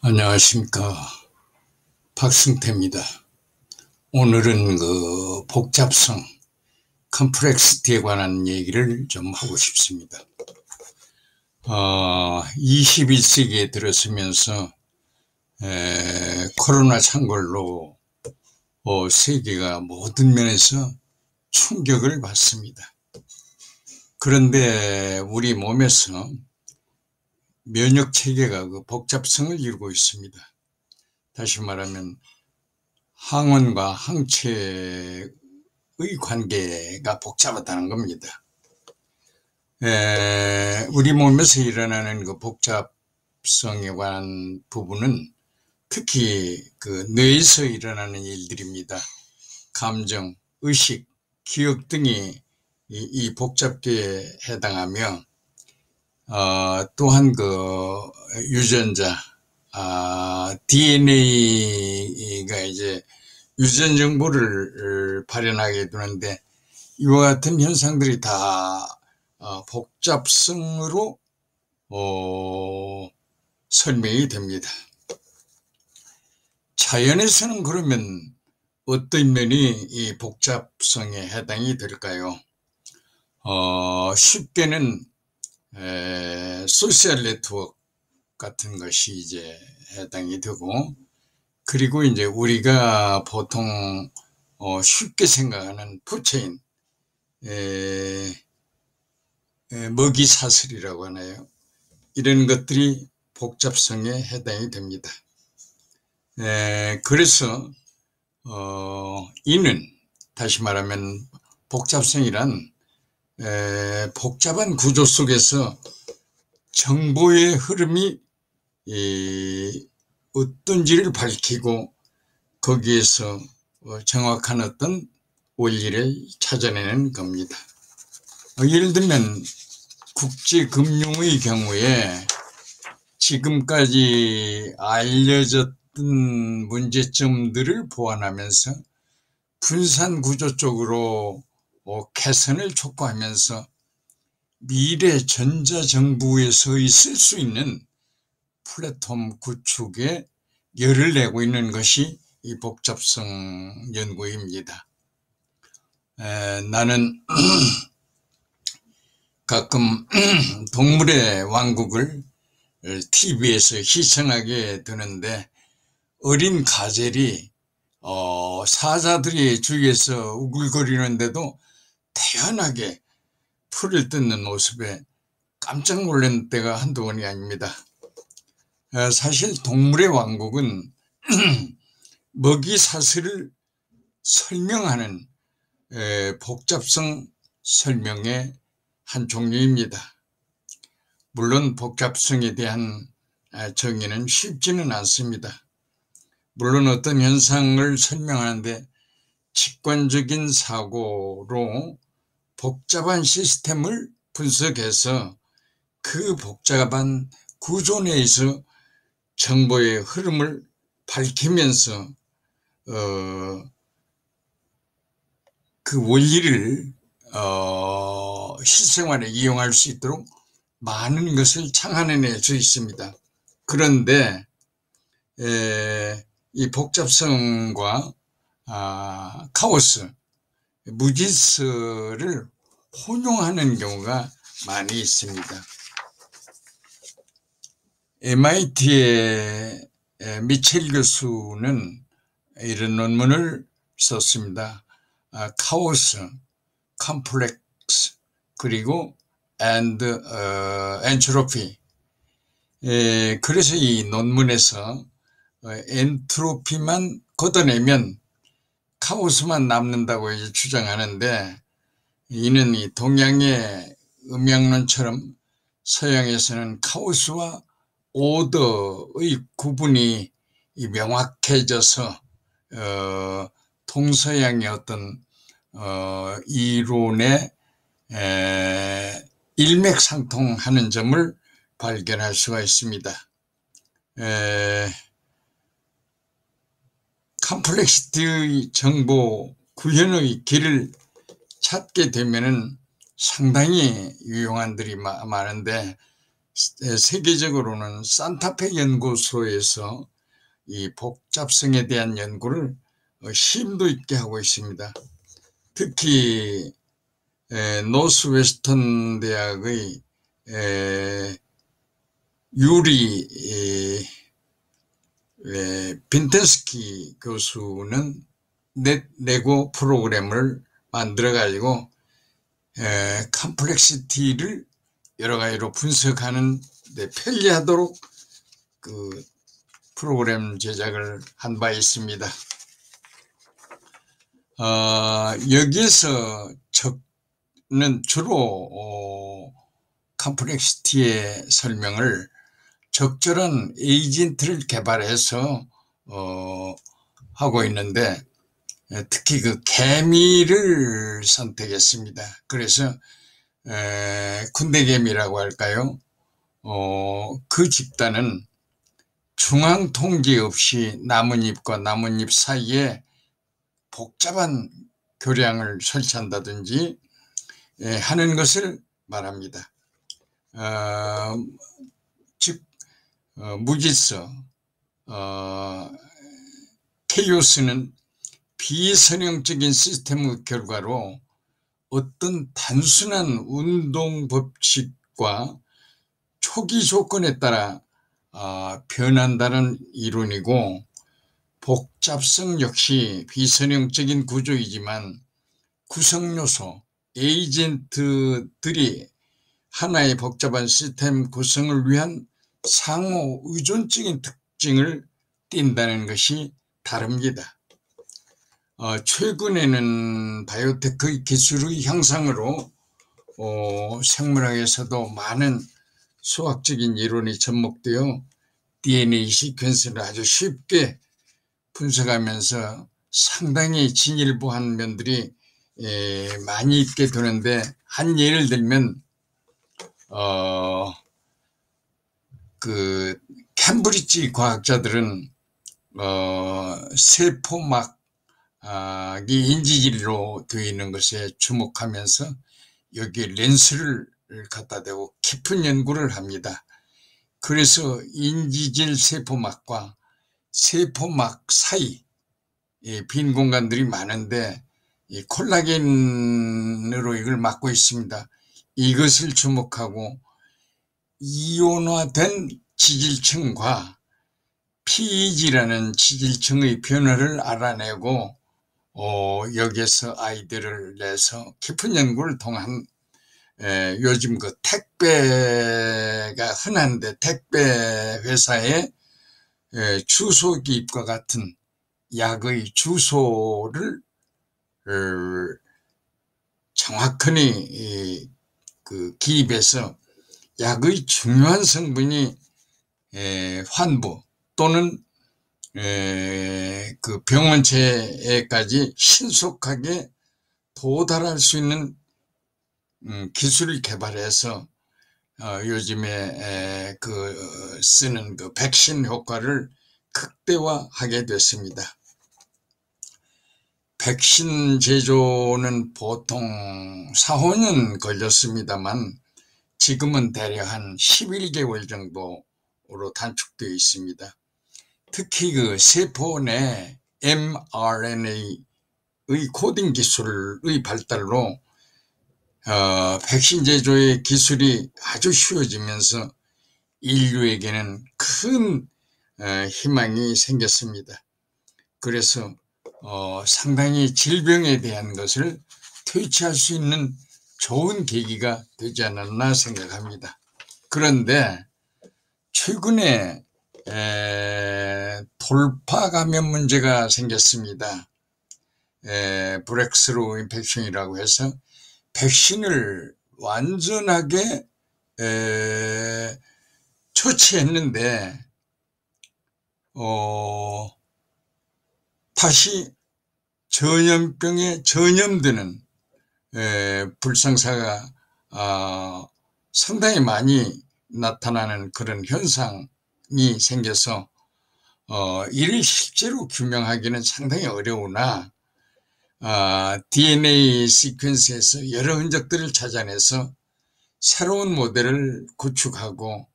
안녕하십니까. 박승태입니다. 오늘은 복잡성, 컴플렉시티에 관한 얘기를 좀 하고 싶습니다. 21세기에 들어서면서 코로나 창궐로 세계가 모든 면에서 충격을 받습니다. 그런데 우리 몸에서 면역 체계가 그 복잡성을 이루고 있습니다. 다시 말하면 항원과 항체의 관계가 복잡하다는 겁니다. 우리 몸에서 일어나는 그 복잡성에 관한 부분은 특히 그 뇌에서 일어나는 일들입니다. 감정, 의식, 기억 등이 이 복잡계에 해당하며 또한 그 유전자, DNA가 이제 유전 정보를 발현하게 되는데 이와 같은 현상들이 다 복잡성으로 설명이 됩니다. 자연에서는 그러면 어떤 면이 이 복잡성에 해당이 될까요? 쉽게는 소셜 네트워크 같은 것이 이제 해당이 되고, 그리고 이제 우리가 보통 쉽게 생각하는 푸드체인, 먹이 사슬이라고 하나요? 이런 것들이 복잡성에 해당이 됩니다. 그래서 이는 다시 말하면 복잡성이란 복잡한 구조 속에서 정보의 흐름이 어떤지를 밝히고 거기에서 정확한 어떤 원리를 찾아내는 겁니다. 예를 들면 국제금융의 경우에 지금까지 알려졌던 문제점들을 보완하면서 분산 구조 쪽으로 개선을 촉구하면서 미래 전자정부에 서 있을 수 있는 플랫폼 구축에 열을 내고 있는 것이 이 복잡성 연구입니다. 나는 가끔 동물의 왕국을 TV에서 시청하게 되는데 어린 가젤이 사자들이 주위에서 우글거리는데도 태연하게 풀을 뜯는 모습에 깜짝 놀란 때가 한두 번이 아닙니다. 사실 동물의 왕국은 먹이 사슬을 설명하는 복잡성 설명의 한 종류입니다. 물론 복잡성에 대한 정의는 쉽지는 않습니다. 물론 어떤 현상을 설명하는데 직관적인 사고로 복잡한 시스템을 분석해서 그 복잡한 구조 내에서 정보의 흐름을 밝히면서 그 원리를 실생활에 이용할 수 있도록 많은 것을 창안해낼 수 있습니다. 그런데 이 복잡성과 카오스, 무질서를 혼용하는 경우가 많이 있습니다. MIT의 미첼 교수는 이런 논문을 썼습니다. 카오스, 컴플렉스, 그리고 엔트로피. 그래서 이 논문에서 엔트로피만 걷어내면 카오스만 남는다고 이제 주장하는데, 이는 이 동양의 음양론처럼 서양에서는 카오스와 오더의 구분이 명확해져서 동서양의 어떤 이론에 일맥상통하는 점을 발견할 수가 있습니다. 컴플렉시티의 정보 구현의 길을 찾게 되면은 상당히 유용한 들이 많은데 세계적으로는 산타페 연구소에서 이 복잡성에 대한 연구를 심도 있게 하고 있습니다. 특히 노스웨스턴 대학의 유리 빈텐스키 교수는 레고 프로그램을 만들어 가지고 컴플렉시티를 여러 가지로 분석하는 데 편리하도록 그 프로그램 제작을 한 바 있습니다. 여기에서 는 주로 컴플렉시티의 설명을 적절한 에이전트를 개발해서 하고 있는데, 특히 그 개미를 선택했습니다. 그래서 군대개미라고 할까요? 그 집단은 중앙 통제 없이 나뭇잎과 나뭇잎 사이에 복잡한 교량을 설치한다든지 하는 것을 말합니다. 즉 무질서 케이오스는 비선형적인 시스템의 결과로 어떤 단순한 운동 법칙과 초기 조건에 따라 변한다는 이론이고, 복잡성 역시 비선형적인 구조이지만 구성요소, 에이전트들이 하나의 복잡한 시스템 구성을 위한 상호 의존적인 특징을 띈다는 것이 다릅니다. 최근에는 바이오테크 기술의 향상으로 생물학에서도 많은 수학적인 이론이 접목되어 DNA 시퀀스를 아주 쉽게 분석하면서 상당히 진일보한 면들이 많이 있게 되는데, 한 예를 들면 그 캠브리지 과학자들은 세포막이 인지질로 되어 있는 것에 주목하면서 여기에 렌스를 갖다 대고 깊은 연구를 합니다. 그래서 인지질 세포막과 세포막 사이 빈 공간들이 많은데 이 콜라겐으로 이걸 막고 있습니다. 이것을 주목하고 이온화된 지질층과 PEG라는 지질층의 변화를 알아내고 여기에서 아이디어를 내서 깊은 연구를 통한 요즘 그 택배가 흔한데, 택배 회사의 주소 기입과 같은 약의 주소를 정확히 그 기입해서 약의 중요한 성분이 환부 또는 그 병원체에까지 신속하게 도달할 수 있는 기술을 개발해서 요즘에 쓰는 그 백신 효과를 극대화하게 됐습니다. 백신 제조는 보통 4~5년 걸렸습니다만 지금은 대략 한 11개월 정도로 단축되어 있습니다. 특히 그 세포 내 mRNA의 코딩 기술의 발달로 백신 제조의 기술이 아주 쉬워지면서 인류에게는 큰 희망이 생겼습니다. 그래서 상당히 질병에 대한 것을 퇴치할 수 있는 좋은 계기가 되지 않았나 생각합니다. 그런데 최근에 돌파 감염 문제가 생겼습니다. 브렉스루 인펙션이라고 해서 백신을 완전하게 처치했는데 다시 전염병에 전염되는 불상사가 상당히 많이 나타나는 그런 현상이 생겨서 이를 실제로 규명하기는 상당히 어려우나 DNA 시퀀스에서 여러 흔적들을 찾아내서 새로운 모델을 구축하고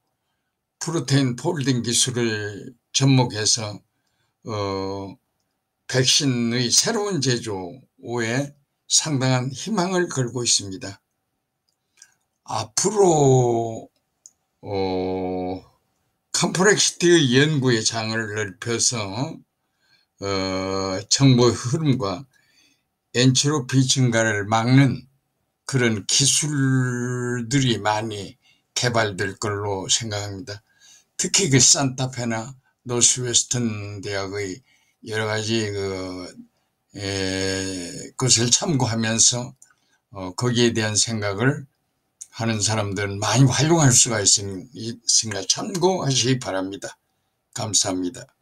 프로테인 폴딩 기술을 접목해서 백신의 새로운 제조에 상당한 희망을 걸고 있습니다. 앞으로 컴플렉시티의 연구의 장을 넓혀서 정보의 흐름과 엔트로피 증가를 막는 그런 기술들이 많이 개발될 걸로 생각합니다. 특히 그 산타페나 노스웨스턴 대학의 여러 가지 것을 참고하면서 거기에 대한 생각을 하는 사람들은 많이 활용할 수가 있으니까 참고하시기 바랍니다. 감사합니다.